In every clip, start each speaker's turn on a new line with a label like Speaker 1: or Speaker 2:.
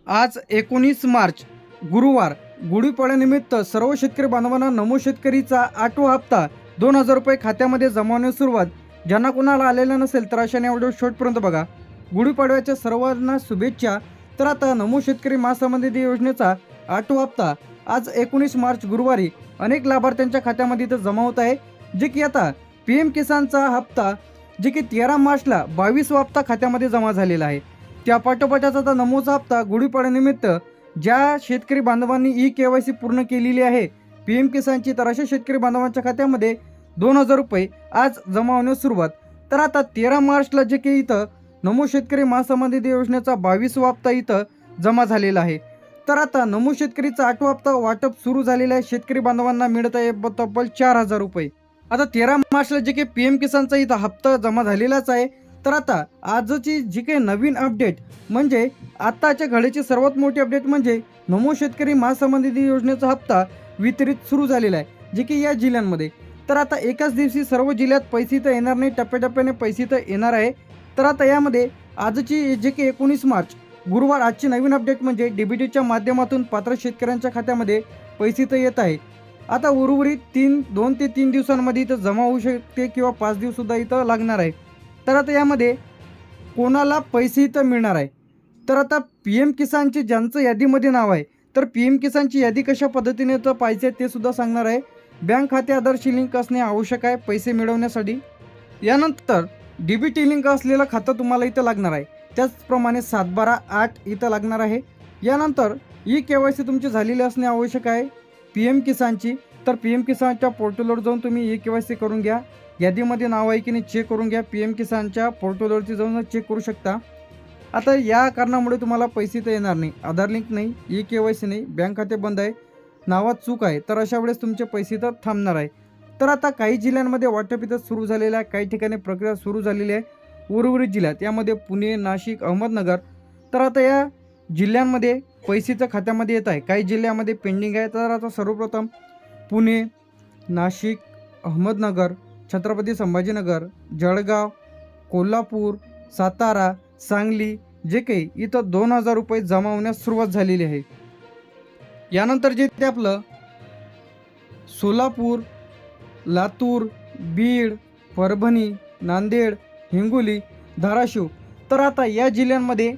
Speaker 1: आज 19 मार्च गुरुवार गुढीपाडव्यानिमित्त सर्व शेतकरी बांधवांना नमो शेतकरीचा 8वा हप्ता 2000 रुपये खात्यामध्ये जमा होण्यास सुरुवात. ज्यांना कोणाला आलेला नसेल तर अशाने व्हिडिओ शेवटपर्यंत बघा. गुढीपाडव्याच्या सर्वांना शुभेच्छा. तर आता नमो शेतकरी महासंबंधित योजनेचा 8वा हप्ता आज 19 मार्च गुरुवारी अनेक लाभार्थ्यांच्या खात्यामध्ये इथं जमा होत आहे. जे की आता PM किसानचा हप्ता जे की 13 मार्चला 22वा हप्ता खात्यामध्ये जमा झालेला आहे. त्या पाठोपाठच आता नमोचा हप्ता गुढीपाडव्यानिमित्त ज्या शेतकरी बांधवांनी KYC पूर्ण केलेली आहे PM किसानची, तर अशा शेतकरी बांधवांच्या खात्यामध्ये 2000 रुपये आज जमा होण्यास सुरुवात. तर आता 13 मार्चला जे की इथं नमो शेतकरी महासंबंधित योजनेचा 22वा हप्ता इथं जमा झालेला आहे. तर आता नमो शेतकरीचा 8वा हप्ता वाटप सुरू झालेला आहे. शेतकरी बांधवांना मिळत आहे तब्बल 4000 रुपये. आता 13 मार्चला जे की PM किसानचा इथं हप्ता जमा झालेलाच आहे. तर आता आजची जी काही नवीन अपडेट म्हणजे आताच्या घडीची सर्वात मोठी अपडेट म्हणजे नमो शेतकरी महासंबंधित योजनेचा हप्ता वितरित सुरू झालेला आहे, जे की या जिल्ह्यांमध्ये. तर आता एकाच दिवशी सर्व जिल्ह्यात पैसे तर येणार नाही, टप्प्याटप्प्याने पैसे तर येणार आहे. तर आता यामध्ये आजची जे की 19 मार्च गुरुवार आजची नवीन अपडेट म्हणजे DBTच्या माध्यमातून पात्र शेतकऱ्यांच्या खात्यामध्ये पैसे तर येत आहे. आता उर्वरित 2 ते 3 दिवसांमध्ये इथं जमा होऊ शकते किंवा 5 दिवस सुद्धा इथं लागणार आहे. तर आता यामध्ये कोणाला पैसे इथं मिळणार आहे. तर आता PM किसानचे ज्यांचं यादीमध्ये नाव आहे, तर PM किसानची यादी कशा पद्धतीने तर पाहिजे ते सुद्धा सांगणार आहे. बँक खाते आधारशी लिंक असणे आवश्यक आहे पैसे मिळवण्यासाठी. यानंतर DBT लिंक असलेलं खातं तुम्हाला इथं लागणार आहे. त्याचप्रमाणे 712-8 इथं लागणार आहे. यानंतर KYC तुमची झालेली असणे आवश्यक आहे PM किसानची. तर PM किसानच्या पोर्टलवर जाऊन तुम्ही KYC करून घ्या. यादीमध्ये नाव आहे की नाही चेक करून घ्या. PM किसानच्या पोर्टलवरती जाऊन चेक करू शकता. आता या कारणामुळे तुम्हाला पैसे तर येणार नाही, आधार लिंक नाही, KYC नाही, बँक खाते बंद आहे, नावात चूक आहे, तर अशा वेळेस तुमचे पैसे तर थांबणार आहे. तर आता काही जिल्ह्यांमध्ये वाटप इथं सुरू झालेलं आहे, काही ठिकाणी प्रक्रिया सुरू झालेली आहे. उर्वरित जिल्ह्यात यामध्ये पुणे, नाशिक, अहमदनगर, तर आता या जिल्ह्यांमध्ये पैसेचं खात्यामध्ये येत आहे. काही जिल्ह्यामध्ये पेंडिंग आहे. तर आता सर्वप्रथम पुणे, नाशिक, अहमदनगर, छत्रपती संभाजीनगर, जळगाव, कोल्हापूर, सातारा, सांगली जे काही इथं 2000 रुपये जमा होण्यास सुरुवात झालेली आहे. यानंतर जे ते आपलं सोलापूर, लातूर, बीड, परभणी, नांदेड, हिंगोली, धाराशिव, तर आता या जिल्ह्यांमध्ये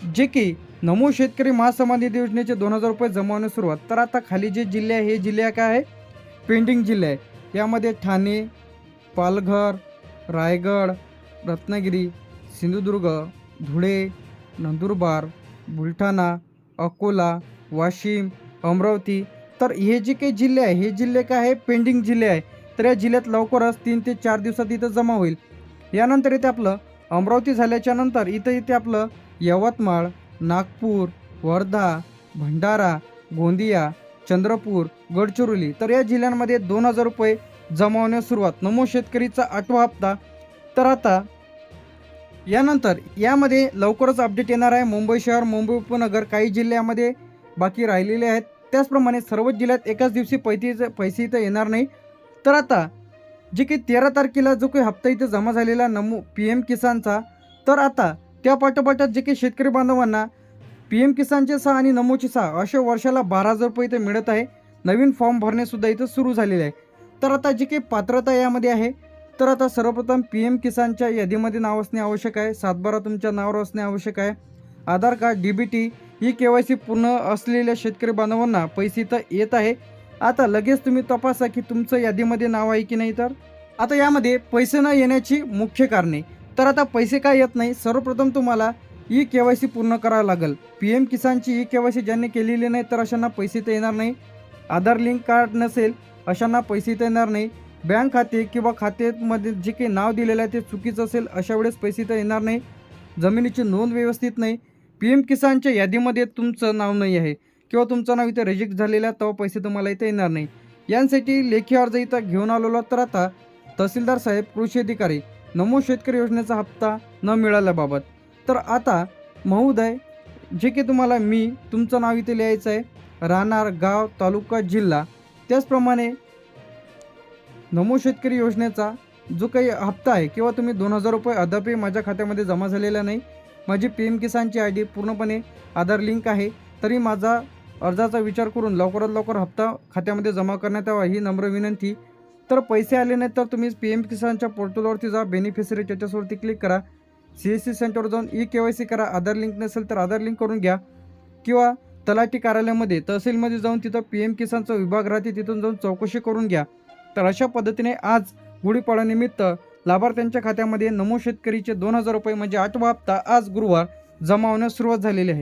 Speaker 1: जे की नमो शेतकरी महासंबंधित योजनेचे 2000 रुपये जमा होण्यास सुरुवात. तर आता खाली जे जिल्हे आहे हे जिल्हे काय आहे, पेंडिंग जिल्हे आहे. यामध्ये ठाणे, पालघर, रायगड, रत्नागिरी, सिंधुदुर्ग, धुळे, नंदुरबार, बुलढाणा, अकोला, वाशिम, अमरावती, तर हे जे काही जिल्हे आहे हे जिल्हे काय आहे, पेंडिंग जिल्हे आहे. तर या जिल्ह्यात लवकरच 3 ते 4 दिवसात इथं जमा होईल. यानंतर इथे आपलं अमरावती झाल्याच्या नंतर इथे आपलं यवतमाळ, नागपूर, वर्धा, भंडारा, गोंदिया, चंद्रपूर, गडचिरोली, तर या जिल्ह्यांमध्ये 2000 रुपये जमा होण्यास सुरुवात. नमो शेतकरीचा 8वा हप्ता. तर आता यानंतर यामध्ये लवकरच अपडेट येणार आहे. मुंबई शहर, मुंबई उपनगर, काही जिल्ह्यामध्ये बाकी राहिलेले आहेत. त्याचप्रमाणे सर्वच जिल्ह्यात एकाच दिवशी पैसे इथं येणार नाही. तर आता जे काही 13 तारखेला जो काही हप्ता इथं जमा झालेला नमो PM किसानचा, तर आता त्या पाठोपाठात जे काही शेतकरी बांधवांना PM किसानचे 6 आणि नमोचे 6 अशा वर्षाला 12000 रुपये इथं मिळत आहे. नवीन फॉर्म भरणेसुद्धा इथं सुरू झालेले आहे. तर आता जी काही पात्रता यामध्ये आहे, तर आता सर्वप्रथम PM किसानच्या यादीमध्ये नाव असणे आवश्यक आहे. 712 तुमच्या नावावर असणे आवश्यक आहे. आधार कार्ड, DBT KYC पूर्ण असलेल्या शेतकरी बांधवांना पैसे तर येत आहे. आता लगेच तुम्ही तपासा की तुमचं यादीमध्ये नाव आहे की नाही. तर आता यामध्ये पैसे न येण्याची मुख्य कारणे, तर आता पैसे काय येत नाही, सर्वप्रथम तुम्हाला KYC पूर्ण करावं लागेल. PM किसानची KYC ज्यांनी केलेली नाही तर अशांना पैसे तर येणार नाही. आधार लिंक कार्ड नसेल अशांना पैसे तर येणार नाही. बँक खाते किंवा खात्यामध्ये जे काही नाव दिलेलं आहे ते चुकीचं असेल अशा वेळेस पैसे तर येणार नाही. जमिनीची नोंद व्यवस्थित नाही, PM किसानच्या यादीमध्ये तुमचं नाव नाही आहे किंवा तुमचं नाव इथं रिजेक्ट झालेलं आहे, तेव्हा पैसे तुम्हाला इथं येणार नाही. यांसाठी लेखी अर्ज इथं घेऊन आलेलो. तर आता तहसीलदार साहेब, कृषी अधिकारी, नमो शेतकरी योजनेचा हप्ता न मिळाल्याबाबत, तर आता महोदय जे की तुम्हाला तुमचं नाव इथे लिहायचं आहे, राहणार, गाव, तालुका, जिल्हा. त्याचप्रमाणे नमो शेतकरी योजनेचा जो काही हप्ता आहे किंवा तुम्ही 2000 रुपये अद्यापही माझ्या खात्यामध्ये जमा झालेला नाही, माझी पी एम किसानची आय डी पूर्णपणे आधार लिंक आहे, तरी माझा अर्जाचा विचार करून लवकरात लवकर हप्ता खात्यामध्ये जमा करण्यात यावा ही नम्र विनंती. तर पैसे आले नाहीत तर तुम्ही पी एम किसानच्या पोर्टलवरती जा, बेनिफिशरी त्याच्यावरती क्लिक करा, CSC सेंटरवर जाऊन KYC करा. आधार लिंक नसेल तर आधार लिंक करून घ्या, किंवा तलाठी कार्यालयामध्ये तहसीलमध्ये जाऊन तिथं पी एम किसानचा विभाग राहते, तिथून जाऊन चौकशी करून घ्या. तर अशा पद्धतीने आज गुढीपाडव्यानिमित्त लाभार्थ्यांच्या खात्यामध्ये नमो शेतकरीचे 2000 रुपये म्हणजे 8वा हप्ता आज गुरुवार जमा होण्यास सुरुवात झालेली आहे.